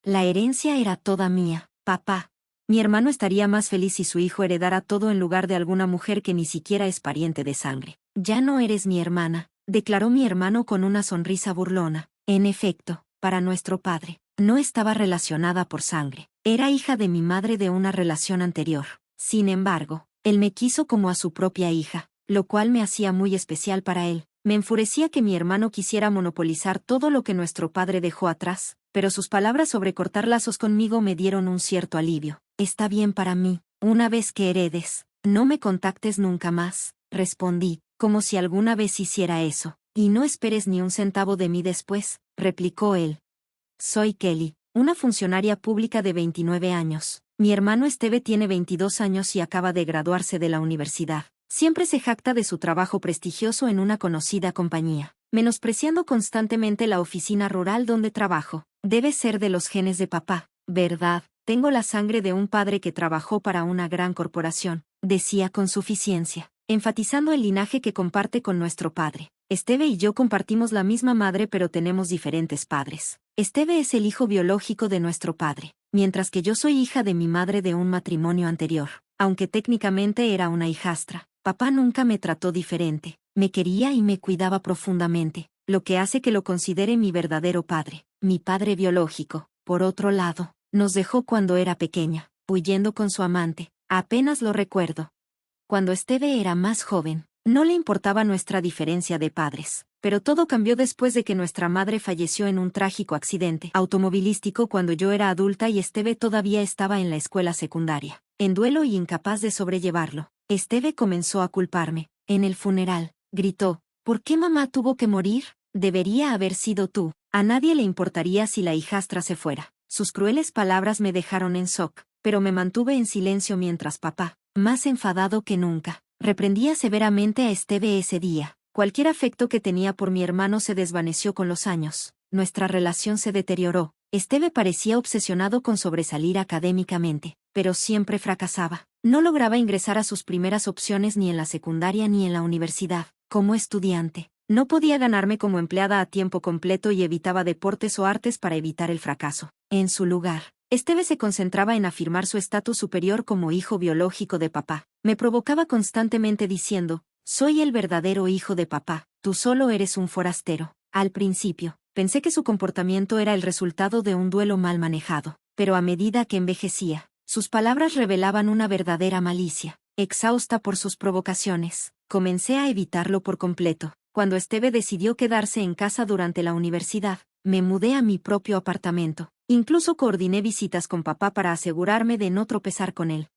La herencia era toda mía, papá. Mi hermano estaría más feliz si su hijo heredara todo en lugar de alguna mujer que ni siquiera es pariente de sangre. Ya no eres mi hermana, declaró mi hermano con una sonrisa burlona. En efecto, para nuestro padre, no estaba relacionada por sangre. Era hija de mi madre de una relación anterior. Sin embargo, él me quiso como a su propia hija, lo cual me hacía muy especial para él. Me enfurecía que mi hermano quisiera monopolizar todo lo que nuestro padre dejó atrás, pero sus palabras sobre cortar lazos conmigo me dieron un cierto alivio. Está bien para mí, una vez que heredes, no me contactes nunca más, respondí, como si alguna vez hiciera eso, y no esperes ni un centavo de mí después, replicó él. Soy Kelly, una funcionaria pública de 29 años. Mi hermano Esteve tiene 22 años y acaba de graduarse de la universidad. Siempre se jacta de su trabajo prestigioso en una conocida compañía, menospreciando constantemente la oficina rural donde trabajo. Debe ser de los genes de papá, ¿verdad? Tengo la sangre de un padre que trabajó para una gran corporación, decía con suficiencia, enfatizando el linaje que comparte con nuestro padre. Esteve y yo compartimos la misma madre pero tenemos diferentes padres. Esteve es el hijo biológico de nuestro padre, mientras que yo soy hija de mi madre de un matrimonio anterior. Aunque técnicamente era una hijastra, papá nunca me trató diferente, me quería y me cuidaba profundamente, lo que hace que lo considere mi verdadero padre. Mi padre biológico, por otro lado, nos dejó cuando era pequeña, huyendo con su amante, apenas lo recuerdo. Cuando Esteve era más joven, no le importaba nuestra diferencia de padres, pero todo cambió después de que nuestra madre falleció en un trágico accidente automovilístico cuando yo era adulta y Esteve todavía estaba en la escuela secundaria. En duelo y incapaz de sobrellevarlo, Esteve comenzó a culparme. En el funeral, gritó, ¿por qué mamá tuvo que morir? Debería haber sido tú. A nadie le importaría si la hijastra se fuera. Sus crueles palabras me dejaron en shock, pero me mantuve en silencio mientras papá, más enfadado que nunca, reprendía severamente a Esteve ese día. Cualquier afecto que tenía por mi hermano se desvaneció con los años. Nuestra relación se deterioró. Esteve parecía obsesionado con sobresalir académicamente, pero siempre fracasaba. No lograba ingresar a sus primeras opciones ni en la secundaria ni en la universidad. Como estudiante, no podía ganarme como empleada a tiempo completo y evitaba deportes o artes para evitar el fracaso. En su lugar, Esteve se concentraba en afirmar su estatus superior como hijo biológico de papá. Me provocaba constantemente diciendo, soy el verdadero hijo de papá, tú solo eres un forastero. Al principio, pensé que su comportamiento era el resultado de un duelo mal manejado, pero a medida que envejecía, sus palabras revelaban una verdadera malicia. Exhausta por sus provocaciones, comencé a evitarlo por completo. Cuando Esteve decidió quedarse en casa durante la universidad, me mudé a mi propio apartamento. Incluso coordiné visitas con papá para asegurarme de no tropezar con él.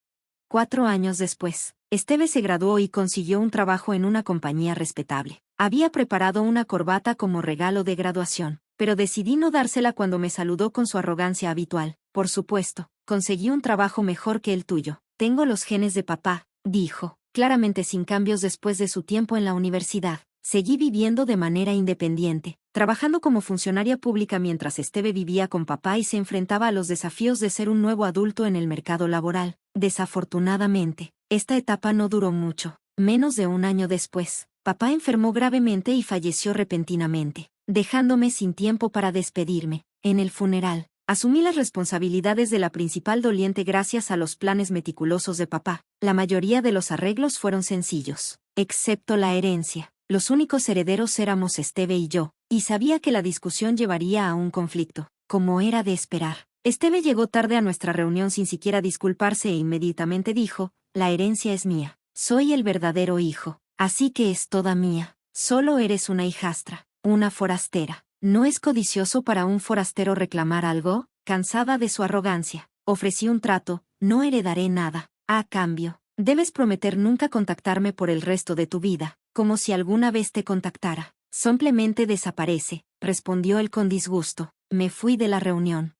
4 años después, Esteve se graduó y consiguió un trabajo en una compañía respetable. Había preparado una corbata como regalo de graduación, pero decidí no dársela cuando me saludó con su arrogancia habitual. Por supuesto, conseguí un trabajo mejor que el tuyo. Tengo los genes de papá, dijo, claramente sin cambios después de su tiempo en la universidad. Seguí viviendo de manera independiente, trabajando como funcionaria pública mientras Esteve vivía con papá y se enfrentaba a los desafíos de ser un nuevo adulto en el mercado laboral. Desafortunadamente, esta etapa no duró mucho. Menos de un año después, papá enfermó gravemente y falleció repentinamente, dejándome sin tiempo para despedirme. En el funeral, asumí las responsabilidades de la principal doliente gracias a los planes meticulosos de papá. La mayoría de los arreglos fueron sencillos, excepto la herencia. Los únicos herederos éramos Esteve y yo, y sabía que la discusión llevaría a un conflicto, como era de esperar. Esteve llegó tarde a nuestra reunión sin siquiera disculparse e inmediatamente dijo, la herencia es mía, soy el verdadero hijo, así que es toda mía, solo eres una hijastra, una forastera. ¿No es codicioso para un forastero reclamar algo? Cansada de su arrogancia, ofrecí un trato, no heredaré nada. A cambio, debes prometer nunca contactarme por el resto de tu vida, como si alguna vez te contactara. Simplemente desaparece, respondió él con disgusto. Me fui de la reunión.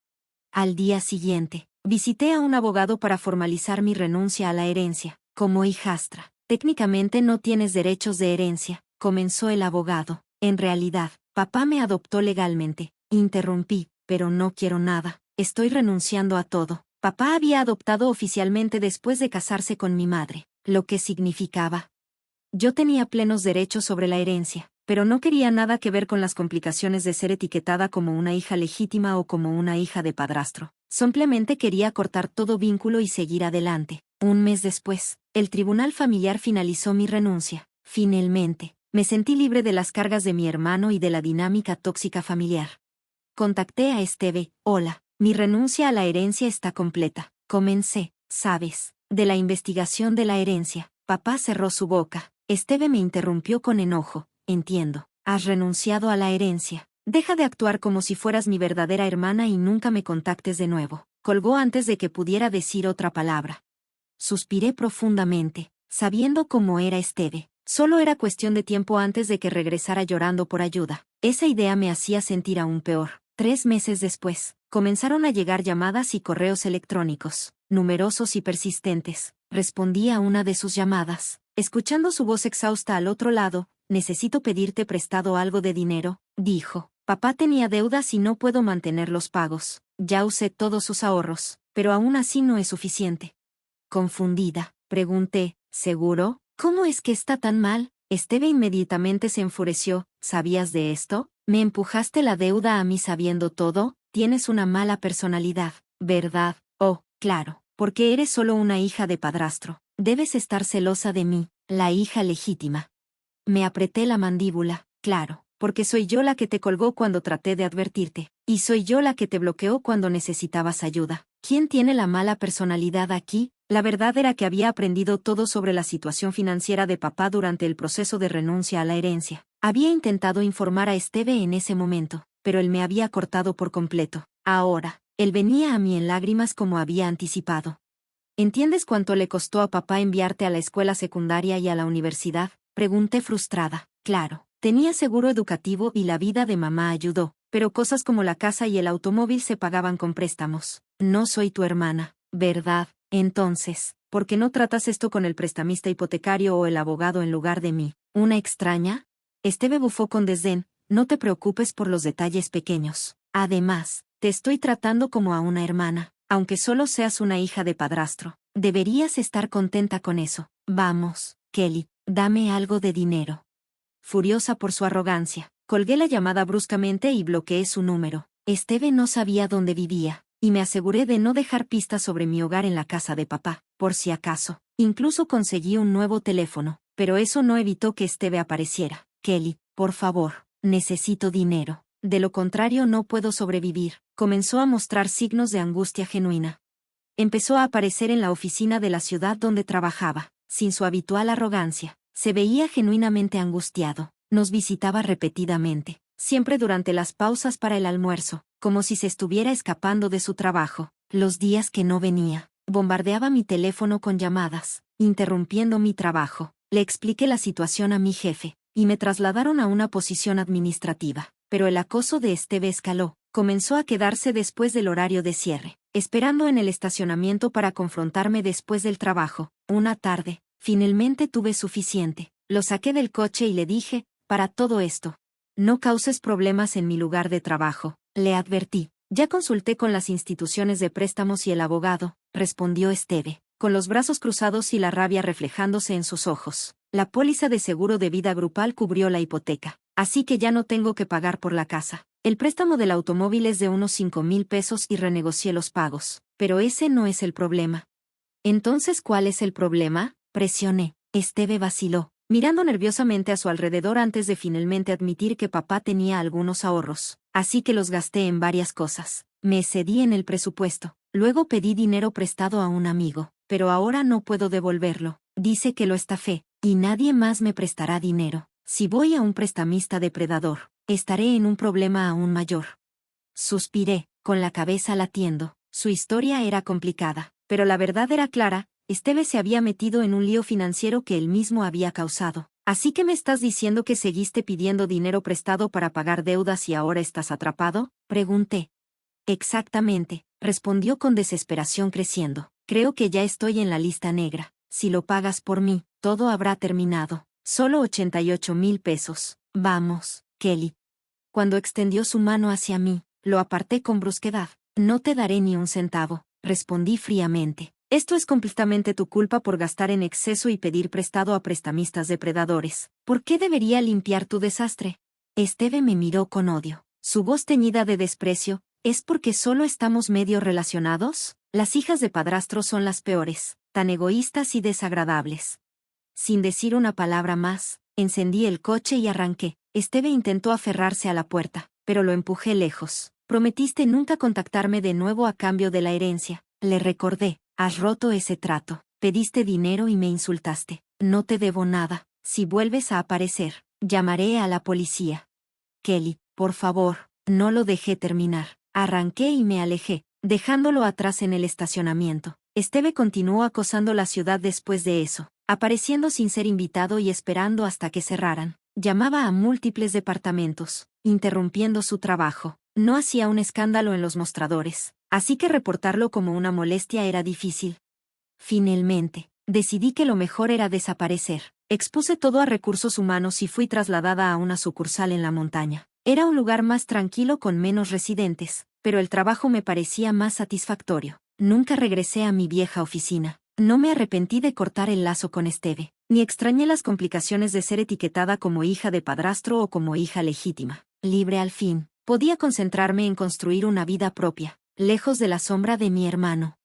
Al día siguiente, visité a un abogado para formalizar mi renuncia a la herencia. Como hijastra, técnicamente no tienes derechos de herencia, comenzó el abogado. En realidad, papá me adoptó legalmente. Interrumpí, pero no quiero nada. Estoy renunciando a todo. Papá había adoptado oficialmente después de casarse con mi madre, lo que significaba. Yo tenía plenos derechos sobre la herencia. pero no quería nada que ver con las complicaciones de ser etiquetada como una hija legítima o como una hija de padrastro. Simplemente quería cortar todo vínculo y seguir adelante. Un mes después, el tribunal familiar finalizó mi renuncia. Finalmente, me sentí libre de las cargas de mi hermano y de la dinámica tóxica familiar. Contacté a Esteve. Hola, mi renuncia a la herencia está completa. Comencé, ¿sabes?, de la investigación de la herencia. Papá cerró su boca. Esteve me interrumpió con enojo. Entiendo. Has renunciado a la herencia. Deja de actuar como si fueras mi verdadera hermana y nunca me contactes de nuevo. Colgó antes de que pudiera decir otra palabra. Suspiré profundamente, sabiendo cómo era Esteve. Solo era cuestión de tiempo antes de que regresara llorando por ayuda. Esa idea me hacía sentir aún peor. 3 meses después, comenzaron a llegar llamadas y correos electrónicos, numerosos y persistentes. Respondí a una de sus llamadas. Escuchando su voz exhausta al otro lado, «Necesito pedirte prestado algo de dinero», dijo. Papá tenía deudas y no puedo mantener los pagos. Ya usé todos sus ahorros, pero aún así no es suficiente. Confundida, pregunté, ¿seguro? ¿Cómo es que está tan mal? Esteve inmediatamente se enfureció. ¿Sabías de esto? ¿Me empujaste la deuda a mí sabiendo todo? Tienes una mala personalidad, ¿verdad? Oh, claro, porque eres solo una hija de padrastro. Debes estar celosa de mí, la hija legítima. Me apreté la mandíbula. Claro, porque soy yo la que te colgó cuando traté de advertirte, y soy yo la que te bloqueó cuando necesitabas ayuda. ¿Quién tiene la mala personalidad aquí? La verdad era que había aprendido todo sobre la situación financiera de papá durante el proceso de renuncia a la herencia. Había intentado informar a Esteve en ese momento, pero él me había cortado por completo. Ahora, él venía a mí en lágrimas como había anticipado. ¿Entiendes cuánto le costó a papá enviarte a la escuela secundaria y a la universidad?, pregunté frustrada. Claro, tenía seguro educativo y la vida de mamá ayudó, pero cosas como la casa y el automóvil se pagaban con préstamos. No soy tu hermana, ¿verdad? Entonces, ¿por qué no tratas esto con el prestamista hipotecario o el abogado en lugar de mí? ¿Una extraña? Esteve bufó con desdén. No te preocupes por los detalles pequeños. Además, te estoy tratando como a una hermana, aunque solo seas una hija de padrastro. Deberías estar contenta con eso. Vamos, Kelly, dame algo de dinero. Furiosa por su arrogancia, colgué la llamada bruscamente y bloqueé su número. Esteve no sabía dónde vivía, y me aseguré de no dejar pistas sobre mi hogar en la casa de papá, por si acaso. Incluso conseguí un nuevo teléfono, pero eso no evitó que Esteve apareciera. Kelly, por favor, necesito dinero. De lo contrario no puedo sobrevivir. Comenzó a mostrar signos de angustia genuina. Empezó a aparecer en la oficina de la ciudad donde trabajaba, sin su habitual arrogancia. Se veía genuinamente angustiado. Nos visitaba repetidamente, siempre durante las pausas para el almuerzo, como si se estuviera escapando de su trabajo. Los días que no venía, bombardeaba mi teléfono con llamadas, interrumpiendo mi trabajo. Le expliqué la situación a mi jefe, y me trasladaron a una posición administrativa. Pero el acoso de Esteve escaló. Comenzó a quedarse después del horario de cierre, esperando en el estacionamiento para confrontarme después del trabajo. Una tarde, finalmente tuve suficiente. Lo saqué del coche y le dije, para todo esto, no causes problemas en mi lugar de trabajo, le advertí. Ya consulté con las instituciones de préstamos y el abogado, respondió Esteve, con los brazos cruzados y la rabia reflejándose en sus ojos. La póliza de seguro de vida grupal cubrió la hipoteca, así que ya no tengo que pagar por la casa. El préstamo del automóvil es de unos 5,000 pesos y renegocié los pagos, pero ese no es el problema. Entonces, ¿cuál es el problema? Presioné. Esteve vaciló, mirando nerviosamente a su alrededor antes de finalmente admitir que papá tenía algunos ahorros, así que los gasté en varias cosas. Me excedí en el presupuesto. Luego pedí dinero prestado a un amigo, pero ahora no puedo devolverlo. Dice que lo estafé, y nadie más me prestará dinero. Si voy a un prestamista depredador, estaré en un problema aún mayor. Suspiré, con la cabeza latiendo. Su historia era complicada, pero la verdad era clara. Esteve se había metido en un lío financiero que él mismo había causado. ¿Así que me estás diciendo que seguiste pidiendo dinero prestado para pagar deudas y ahora estás atrapado? Pregunté. Exactamente, respondió con desesperación creciendo. Creo que ya estoy en la lista negra. Si lo pagas por mí, todo habrá terminado. Solo 88,000 pesos. Vamos, Kelly. Cuando extendió su mano hacia mí, lo aparté con brusquedad. No te daré ni un centavo, respondí fríamente. Esto es completamente tu culpa por gastar en exceso y pedir prestado a prestamistas depredadores. ¿Por qué debería limpiar tu desastre? Esteve me miró con odio. Su voz teñida de desprecio. ¿Es porque solo estamos medio relacionados? Las hijas de padrastro son las peores, tan egoístas y desagradables. Sin decir una palabra más, encendí el coche y arranqué. Esteve intentó aferrarse a la puerta, pero lo empujé lejos. Prometiste nunca contactarme de nuevo a cambio de la herencia. Le recordé. Has roto ese trato. Pediste dinero y me insultaste. No te debo nada. Si vuelves a aparecer, llamaré a la policía. Kelly, por favor, no lo dejé terminar. Arranqué y me alejé, dejándolo atrás en el estacionamiento. Esteve continuó acosando la ciudad después de eso, apareciendo sin ser invitado y esperando hasta que cerraran. Llamaba a múltiples departamentos, interrumpiendo su trabajo. No hacía un escándalo en los mostradores, así que reportarlo como una molestia era difícil. Finalmente, decidí que lo mejor era desaparecer. Expuse todo a recursos humanos y fui trasladada a una sucursal en la montaña. Era un lugar más tranquilo con menos residentes, pero el trabajo me parecía más satisfactorio. Nunca regresé a mi vieja oficina. No me arrepentí de cortar el lazo con Esteve, ni extrañé las complicaciones de ser etiquetada como hija de padrastro o como hija legítima. Libre al fin, podía concentrarme en construir una vida propia, lejos de la sombra de mi hermano.